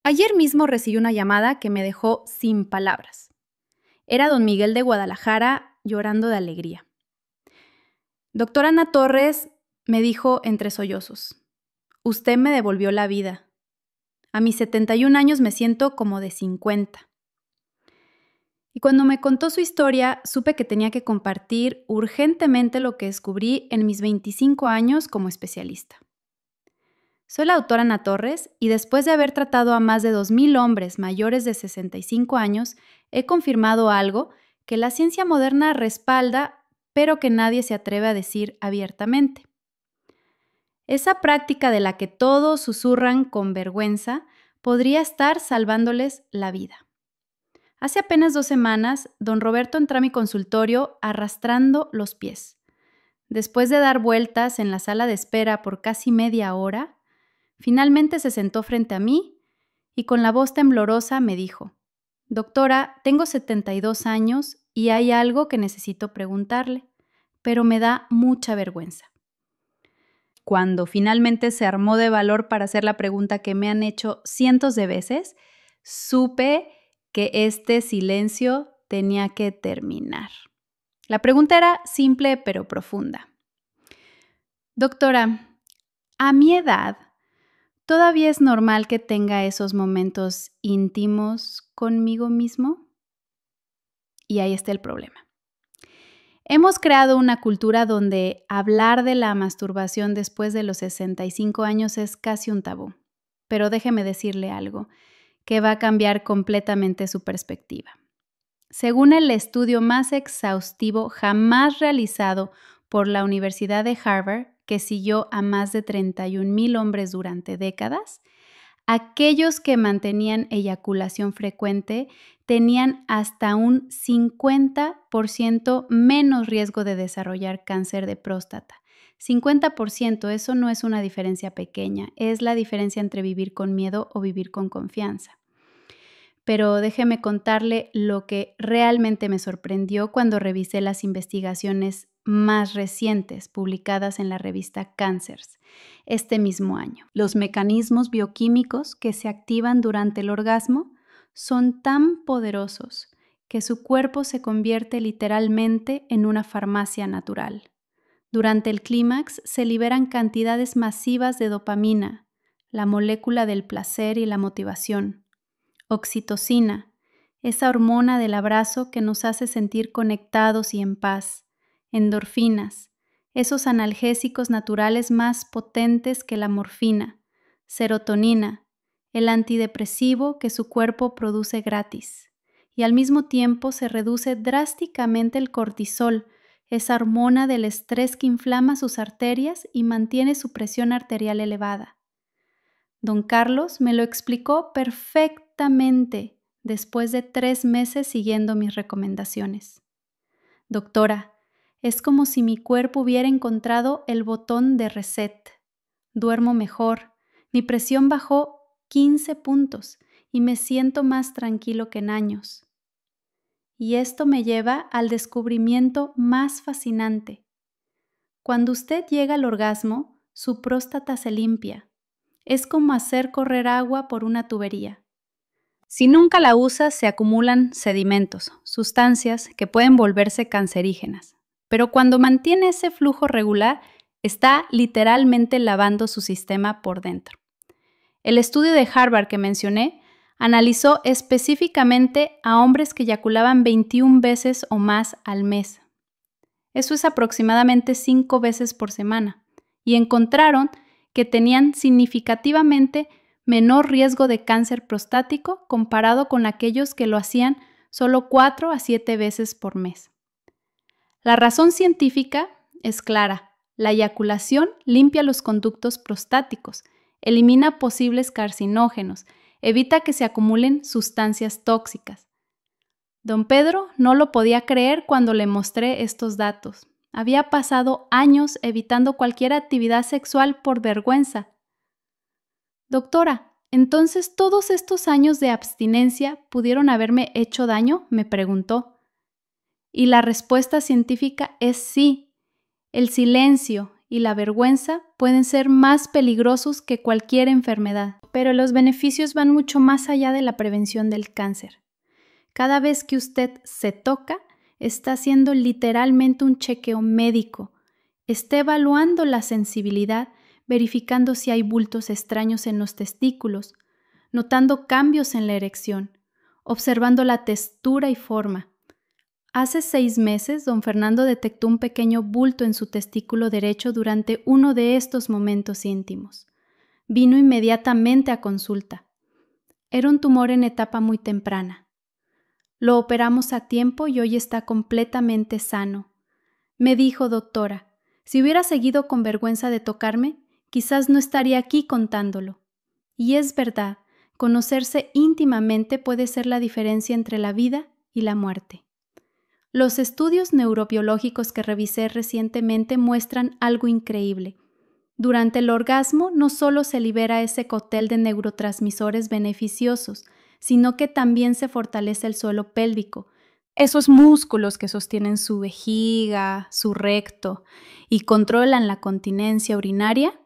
Ayer mismo recibí una llamada que me dejó sin palabras. Era don Miguel de Guadalajara llorando de alegría. Doctora Ana Torres, me dijo entre sollozos, usted me devolvió la vida. A mis 71 años me siento como de 50. Y cuando me contó su historia, supe que tenía que compartir urgentemente lo que descubrí en mis 25 años como especialista. Soy la doctora Ana Torres y después de haber tratado a más de 2,000 hombres mayores de 65 años, he confirmado algo que la ciencia moderna respalda, pero que nadie se atreve a decir abiertamente. Esa práctica de la que todos susurran con vergüenza podría estar salvándoles la vida. Hace apenas 2 semanas, don Roberto entró a mi consultorio arrastrando los pies. Después de dar vueltas en la sala de espera por casi media hora, finalmente se sentó frente a mí y con la voz temblorosa me dijo, doctora, tengo 72 años y hay algo que necesito preguntarle, pero me da mucha vergüenza. Cuando finalmente se armó de valor para hacer la pregunta que me han hecho cientos de veces, supe que este silencio tenía que terminar. La pregunta era simple pero profunda. Doctora, a mi edad, ¿todavía es normal que tenga esos momentos íntimos conmigo mismo? Y ahí está el problema. Hemos creado una cultura donde hablar de la masturbación después de los 65 años es casi un tabú. Pero déjeme decirle algo que va a cambiar completamente su perspectiva. Según el estudio más exhaustivo jamás realizado por la Universidad de Harvard, que siguió a más de 31,000 hombres durante décadas, aquellos que mantenían eyaculación frecuente tenían hasta un 50% menos riesgo de desarrollar cáncer de próstata. 50%, eso no es una diferencia pequeña, es la diferencia entre vivir con miedo o vivir con confianza. Pero déjeme contarle lo que realmente me sorprendió cuando revisé las investigaciones más recientes publicadas en la revista Cancers este mismo año. Los mecanismos bioquímicos que se activan durante el orgasmo son tan poderosos que su cuerpo se convierte literalmente en una farmacia natural. Durante el clímax se liberan cantidades masivas de dopamina, la molécula del placer y la motivación. Oxitocina, esa hormona del abrazo que nos hace sentir conectados y en paz. Endorfinas, esos analgésicos naturales más potentes que la morfina. Serotonina, el antidepresivo que su cuerpo produce gratis. Y al mismo tiempo se reduce drásticamente el cortisol, esa hormona del estrés que inflama sus arterias y mantiene su presión arterial elevada. Don Carlos me lo explicó perfectamente después de 3 meses siguiendo mis recomendaciones. Doctora, es como si mi cuerpo hubiera encontrado el botón de reset. Duermo mejor, mi presión bajó 15 puntos y me siento más tranquilo que en años. Y esto me lleva al descubrimiento más fascinante. Cuando usted llega al orgasmo, su próstata se limpia. Es como hacer correr agua por una tubería. Si nunca la usas, se acumulan sedimentos, sustancias que pueden volverse cancerígenas. Pero cuando mantiene ese flujo regular, está literalmente lavando su sistema por dentro. El estudio de Harvard que mencioné analizó específicamente a hombres que eyaculaban 21 veces o más al mes. Eso es aproximadamente 5 veces por semana. Y encontraron que tenían significativamente menor riesgo de cáncer prostático comparado con aquellos que lo hacían solo 4 a 7 veces por mes. La razón científica es clara. La eyaculación limpia los conductos prostáticos, elimina posibles carcinógenos, evita que se acumulen sustancias tóxicas. Don Pedro no lo podía creer cuando le mostré estos datos. Había pasado años evitando cualquier actividad sexual por vergüenza. Doctora, ¿entonces todos estos años de abstinencia pudieron haberme hecho daño?, me preguntó. Y la respuesta científica es sí. El silencio y la vergüenza pueden ser más peligrosos que cualquier enfermedad. Pero los beneficios van mucho más allá de la prevención del cáncer. Cada vez que usted se toca, está haciendo literalmente un chequeo médico. Está evaluando la sensibilidad, verificando si hay bultos extraños en los testículos, notando cambios en la erección, observando la textura y forma. Hace 6 meses, don Fernando detectó un pequeño bulto en su testículo derecho durante uno de estos momentos íntimos. Vino inmediatamente a consulta. Era un tumor en etapa muy temprana. Lo operamos a tiempo y hoy está completamente sano. Me dijo, doctora, si hubiera seguido con vergüenza de tocarme, quizás no estaría aquí contándolo. Y es verdad, conocerse íntimamente puede ser la diferencia entre la vida y la muerte. Los estudios neurobiológicos que revisé recientemente muestran algo increíble. Durante el orgasmo no solo se libera ese cóctel de neurotransmisores beneficiosos, sino que también se fortalece el suelo pélvico, esos músculos que sostienen su vejiga, su recto y controlan la continencia urinaria.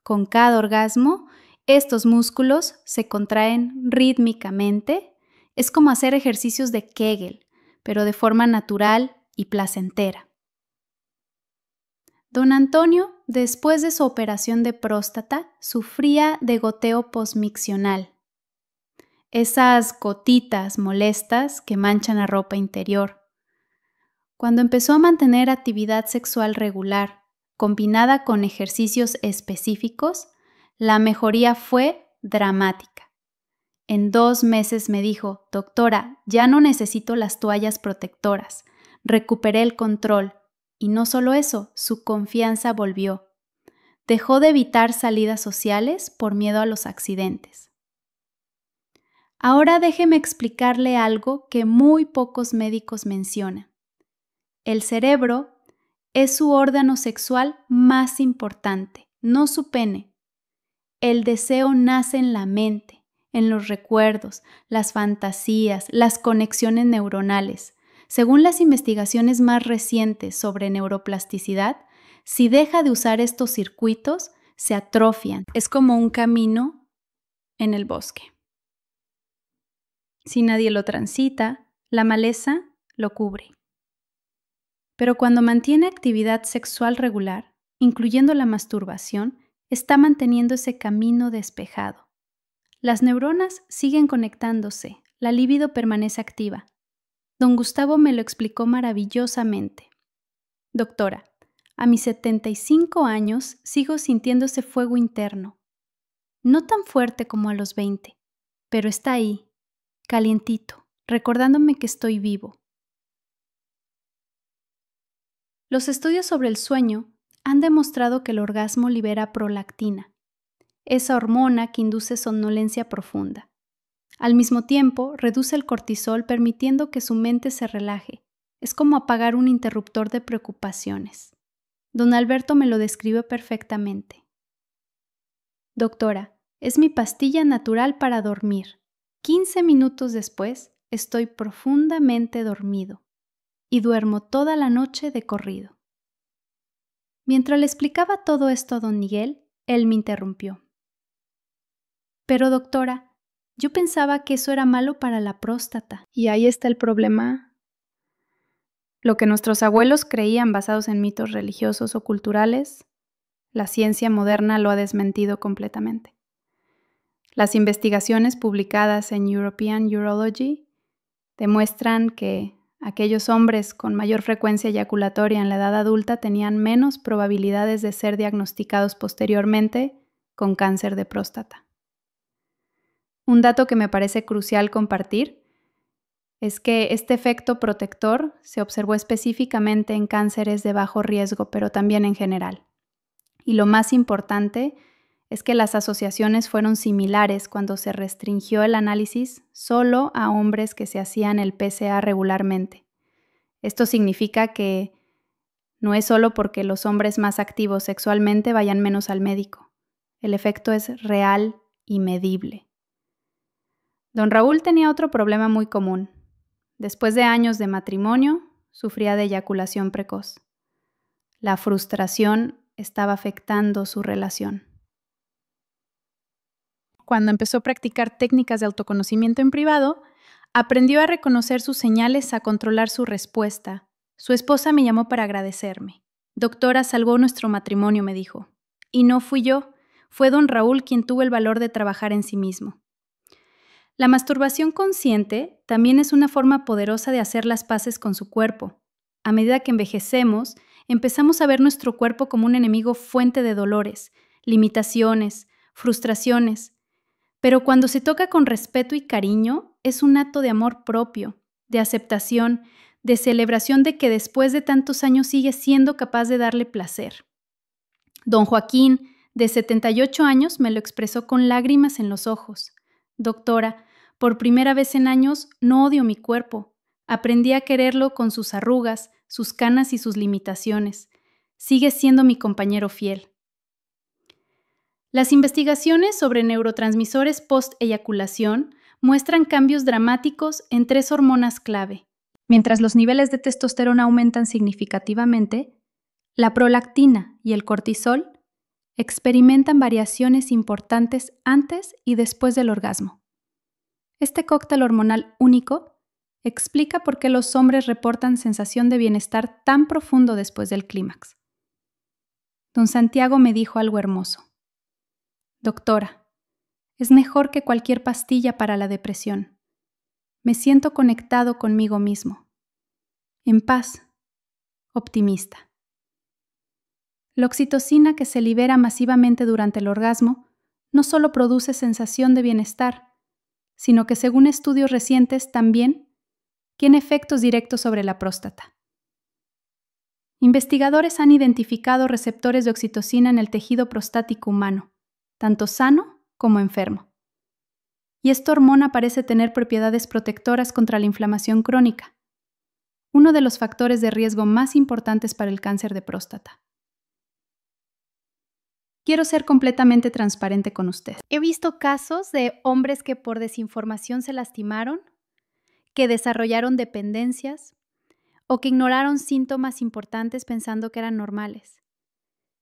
Con cada orgasmo, estos músculos se contraen rítmicamente. Es como hacer ejercicios de Kegel, pero de forma natural y placentera. Don Antonio, después de su operación de próstata, sufría de goteo posmiccional. Esas gotitas molestas que manchan la ropa interior. Cuando empezó a mantener actividad sexual regular, combinada con ejercicios específicos, la mejoría fue dramática. En 2 meses me dijo, doctora, ya no necesito las toallas protectoras. Recuperé el control. Y no solo eso, su confianza volvió. Dejó de evitar salidas sociales por miedo a los accidentes. Ahora déjeme explicarle algo que muy pocos médicos mencionan. El cerebro es su órgano sexual más importante, no su pene. El deseo nace en la mente, en los recuerdos, las fantasías, las conexiones neuronales. Según las investigaciones más recientes sobre neuroplasticidad, si deja de usar estos circuitos, se atrofian. Es como un camino en el bosque. Si nadie lo transita, la maleza lo cubre. Pero cuando mantiene actividad sexual regular, incluyendo la masturbación, está manteniendo ese camino despejado. Las neuronas siguen conectándose, la libido permanece activa. Don Gustavo me lo explicó maravillosamente. Doctora, a mis 75 años sigo sintiendo ese fuego interno. No tan fuerte como a los 20, pero está ahí, calientito, recordándome que estoy vivo. Los estudios sobre el sueño han demostrado que el orgasmo libera prolactina, esa hormona que induce somnolencia profunda. Al mismo tiempo, reduce el cortisol permitiendo que su mente se relaje. Es como apagar un interruptor de preocupaciones. Don Alberto me lo describe perfectamente. Doctora, es mi pastilla natural para dormir. 15 minutos después, estoy profundamente dormido y duermo toda la noche de corrido. Mientras le explicaba todo esto a don Miguel, él me interrumpió. Pero doctora, yo pensaba que eso era malo para la próstata. Y ahí está el problema. Lo que nuestros abuelos creían basados en mitos religiosos o culturales, la ciencia moderna lo ha desmentido completamente. Las investigaciones publicadas en European Urology demuestran que aquellos hombres con mayor frecuencia eyaculatoria en la edad adulta tenían menos probabilidades de ser diagnosticados posteriormente con cáncer de próstata. Un dato que me parece crucial compartir es que este efecto protector se observó específicamente en cánceres de bajo riesgo, pero también en general. Y lo más importante es que las asociaciones fueron similares cuando se restringió el análisis solo a hombres que se hacían el PSA regularmente. Esto significa que no es solo porque los hombres más activos sexualmente vayan menos al médico. El efecto es real y medible. Don Raúl tenía otro problema muy común. Después de años de matrimonio, sufría de eyaculación precoz. La frustración estaba afectando su relación. Cuando empezó a practicar técnicas de autoconocimiento en privado, aprendió a reconocer sus señales, a controlar su respuesta. Su esposa me llamó para agradecerme. Doctora, salvó nuestro matrimonio, me dijo. Y no fui yo, fue don Raúl quien tuvo el valor de trabajar en sí mismo. La masturbación consciente también es una forma poderosa de hacer las paces con su cuerpo. A medida que envejecemos, empezamos a ver nuestro cuerpo como un enemigo fuente de dolores, limitaciones, frustraciones. Pero cuando se toca con respeto y cariño, es un acto de amor propio, de aceptación, de celebración de que después de tantos años sigue siendo capaz de darle placer. Don Joaquín, de 78 años, me lo expresó con lágrimas en los ojos. Doctora, por primera vez en años no odio mi cuerpo. Aprendí a quererlo con sus arrugas, sus canas y sus limitaciones. Sigue siendo mi compañero fiel. Las investigaciones sobre neurotransmisores post-eyaculación muestran cambios dramáticos en 3 hormonas clave. Mientras los niveles de testosterona aumentan significativamente, la prolactina y el cortisol experimentan variaciones importantes antes y después del orgasmo. Este cóctel hormonal único explica por qué los hombres reportan sensación de bienestar tan profundo después del clímax. Don Santiago me dijo algo hermoso. Doctora, es mejor que cualquier pastilla para la depresión. Me siento conectado conmigo mismo, en paz, optimista. La oxitocina que se libera masivamente durante el orgasmo no solo produce sensación de bienestar, sino que según estudios recientes también tiene efectos directos sobre la próstata. Investigadores han identificado receptores de oxitocina en el tejido prostático humano, tanto sano como enfermo. Y esta hormona parece tener propiedades protectoras contra la inflamación crónica, uno de los factores de riesgo más importantes para el cáncer de próstata. Quiero ser completamente transparente con usted. He visto casos de hombres que por desinformación se lastimaron, que desarrollaron dependencias o que ignoraron síntomas importantes pensando que eran normales.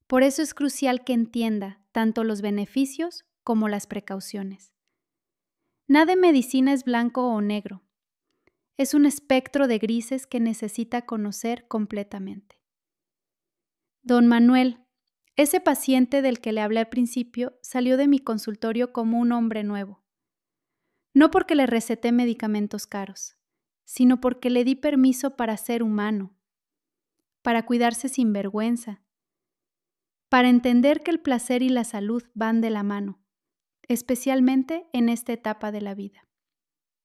Por eso es crucial que entienda tanto los beneficios como las precauciones. Nada en medicina es blanco o negro. Es un espectro de grises que necesita conocer completamente. Don Manuel, ese paciente del que le hablé al principio, salió de mi consultorio como un hombre nuevo. No porque le receté medicamentos caros, sino porque le di permiso para ser humano, para cuidarse sin vergüenza, para entender que el placer y la salud van de la mano, especialmente en esta etapa de la vida.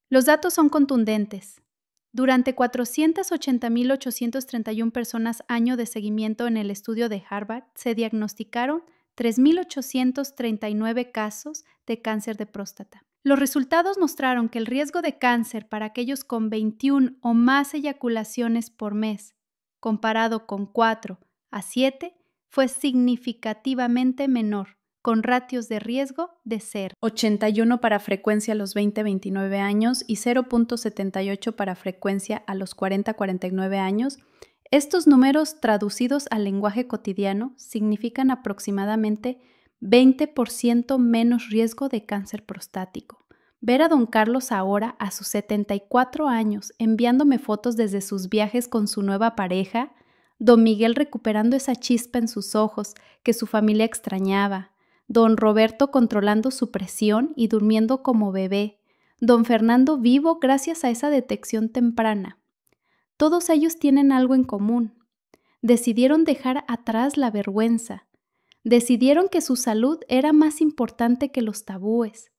Los datos son contundentes. Durante 480.831 personas año de seguimiento en el estudio de Harvard, se diagnosticaron 3.839 casos de cáncer de próstata. Los resultados mostraron que el riesgo de cáncer para aquellos con 21 o más eyaculaciones por mes, comparado con 4 a 7, fue significativamente menor, con ratios de riesgo de 0.81 para frecuencia a los 20-29 años y 0.78 para frecuencia a los 40-49 años. Estos números traducidos al lenguaje cotidiano significan aproximadamente 20% menos riesgo de cáncer prostático. Ver a don Carlos ahora, a sus 74 años, enviándome fotos desde sus viajes con su nueva pareja, don Miguel recuperando esa chispa en sus ojos que su familia extrañaba, don Roberto controlando su presión y durmiendo como bebé, don Fernando vivo gracias a esa detección temprana. Todos ellos tienen algo en común. Decidieron dejar atrás la vergüenza. Decidieron que su salud era más importante que los tabúes,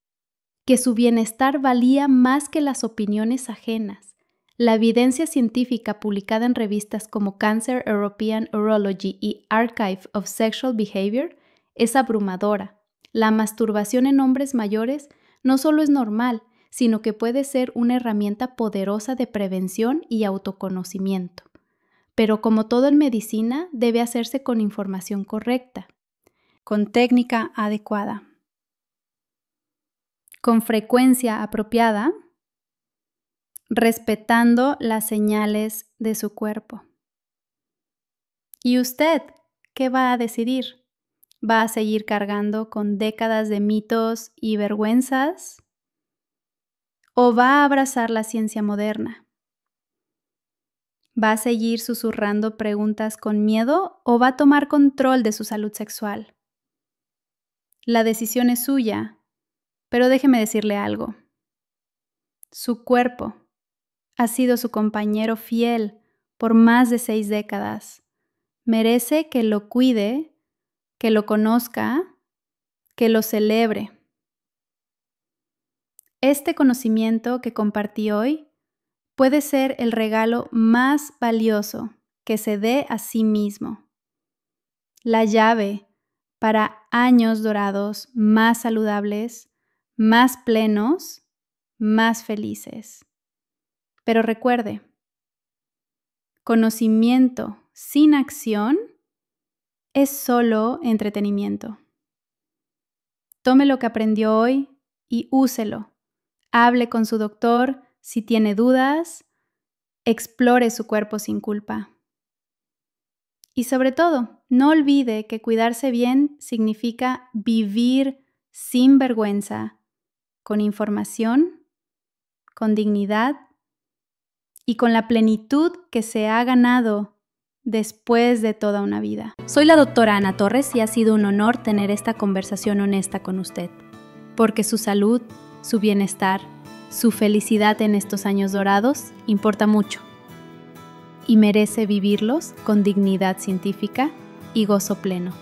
que su bienestar valía más que las opiniones ajenas. La evidencia científica publicada en revistas como Cancer European Urology y Archive of Sexual Behavior es abrumadora. La masturbación en hombres mayores no solo es normal, sino que puede ser una herramienta poderosa de prevención y autoconocimiento. Pero como todo en medicina, debe hacerse con información correcta, con técnica adecuada, con frecuencia apropiada, respetando las señales de su cuerpo. ¿Y usted qué va a decidir? ¿Va a seguir cargando con décadas de mitos y vergüenzas? ¿O va a abrazar la ciencia moderna? ¿Va a seguir susurrando preguntas con miedo o va a tomar control de su salud sexual? La decisión es suya, pero déjeme decirle algo. Su cuerpo ha sido su compañero fiel por más de 6 décadas. Merece que lo cuide, que lo conozca, que lo celebre. Este conocimiento que compartí hoy puede ser el regalo más valioso que se dé a sí mismo. La llave para años dorados más saludables, más plenos, más felices. Pero recuerde, conocimiento sin acción es solo entretenimiento. Tome lo que aprendió hoy y úselo. Hable con su doctor si tiene dudas. Explore su cuerpo sin culpa. Y sobre todo, no olvide que cuidarse bien significa vivir sin vergüenza, con información, con dignidad y con la plenitud que se ha ganado después de toda una vida. Soy la doctora Ana Torres y ha sido un honor tener esta conversación honesta con usted, porque su salud, su bienestar, su felicidad en estos años dorados importa mucho y merece vivirlos con dignidad científica y gozo pleno.